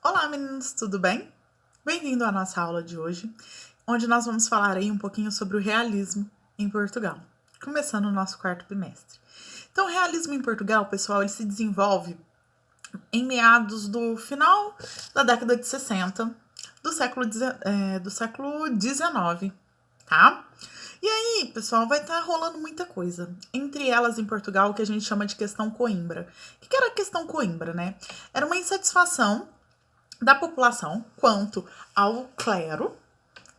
Olá, meninos, tudo bem? Bem-vindo à nossa aula de hoje, onde nós vamos falar aí um pouquinho sobre o realismo em Portugal, começando o nosso quarto bimestre. Então, o realismo em Portugal, pessoal, ele se desenvolve em meados do final da década de 60 do século XIX, tá? E aí, pessoal, vai estar rolando muita coisa. Entre elas, em Portugal, o que a gente chama de questão Coimbra. O que era a questão Coimbra, né? Era uma insatisfação da população quanto ao clero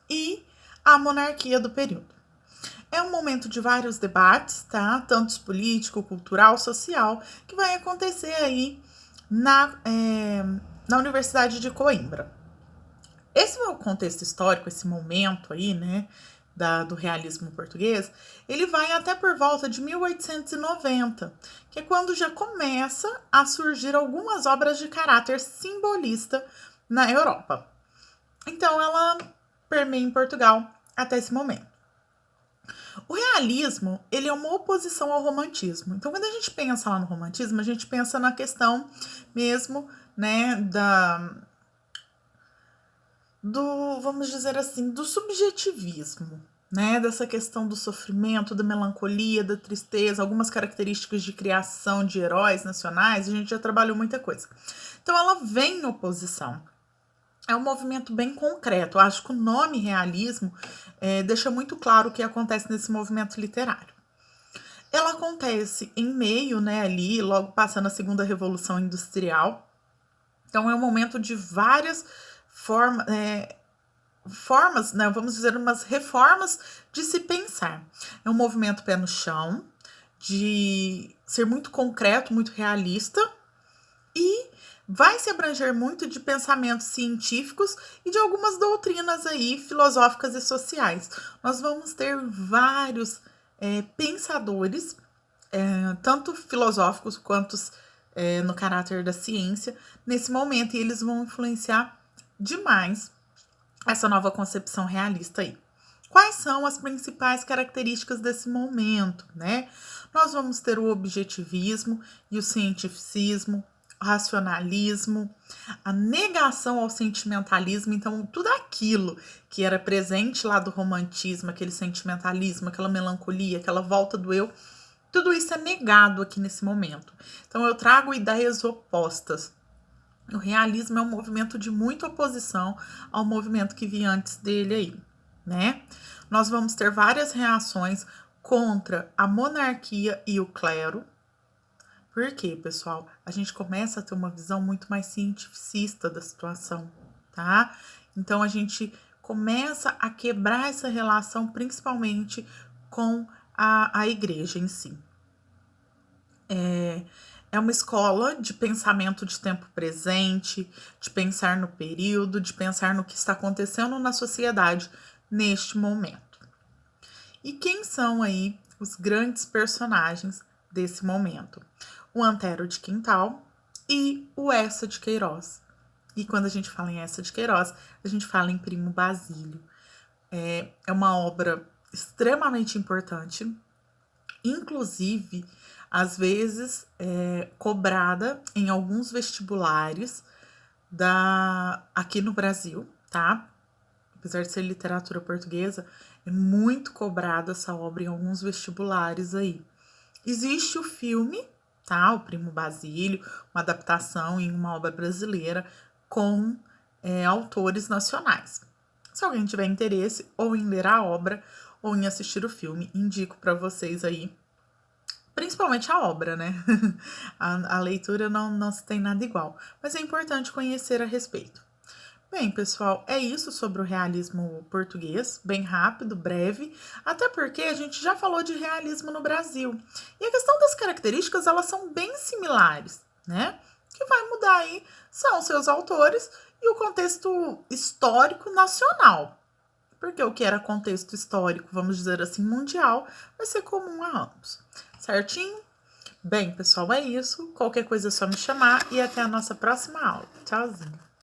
e à monarquia do período. É um momento de vários debates, tá? Tanto político, cultural, social, que vai acontecer aí na Universidade de Coimbra. Esse é o contexto histórico, esse momento aí, né, do realismo português, ele vai até por volta de 1890, que é quando já começa a surgir algumas obras de caráter simbolista na Europa. Então, ela permeia em Portugal até esse momento. O realismo, ele é uma oposição ao romantismo. Então, quando a gente pensa lá no romantismo, a gente pensa na questão mesmo, né, vamos dizer assim, do subjetivismo, né? Dessa questão do sofrimento, da melancolia, da tristeza, algumas características de criação de heróis nacionais, a gente já trabalhou muita coisa. Então ela vem em oposição. É um movimento bem concreto. Eu acho que o nome realismo deixa muito claro o que acontece nesse movimento literário. Ela acontece em meio, né, ali, logo passando a segunda revolução industrial. Então é um momento de várias formas, né, vamos dizer, umas reformas de se pensar. É um movimento pé no chão, de ser muito concreto, muito realista, e vai se abranger muito de pensamentos científicos e de algumas doutrinas aí filosóficas e sociais. Nós vamos ter vários pensadores, tanto filosóficos quanto no caráter da ciência, nesse momento, e eles vão influenciar demais essa nova concepção realista aí. Quais são as principais características desse momento, né? Nós vamos ter o objetivismo e o cientificismo, o racionalismo, a negação ao sentimentalismo, então tudo aquilo que era presente lá do romantismo, aquele sentimentalismo, aquela melancolia, aquela volta do eu, tudo isso é negado aqui nesse momento. Então eu trago ideias opostas. O realismo é um movimento de muita oposição ao movimento que vinha antes dele aí, né? Nós vamos ter várias reações contra a monarquia e o clero. Por quê, pessoal? A gente começa a ter uma visão muito mais cientificista da situação, tá? Então a gente começa a quebrar essa relação, principalmente com a igreja em si. É uma escola de pensamento de tempo presente, de pensar no período, de pensar no que está acontecendo na sociedade neste momento. E quem são aí os grandes personagens desse momento? O Antero de Quintal e o Eça de Queiroz. E quando a gente fala em Eça de Queiroz, a gente fala em Primo Basílio. É uma obra extremamente importante, inclusive, às vezes, cobrada em alguns vestibulares aqui no Brasil, tá? Apesar de ser literatura portuguesa, é muito cobrada essa obra em alguns vestibulares aí. Existe o filme, tá? O Primo Basílio, uma adaptação em uma obra brasileira com autores nacionais. Se alguém tiver interesse ou em ler a obra ou em assistir o filme, indico para vocês aí, principalmente a obra, né? A leitura não se tem nada igual, mas é importante conhecer a respeito. Bem, pessoal, é isso sobre o realismo português, bem rápido, breve, até porque a gente já falou de realismo no Brasil. E a questão das características, elas são bem similares, né? O que vai mudar aí são seus autores e o contexto histórico nacional. Porque o que era contexto histórico, vamos dizer assim, mundial, vai ser comum a ambos. Certinho? Bem, pessoal, é isso. Qualquer coisa é só me chamar e até a nossa próxima aula. Tchauzinho!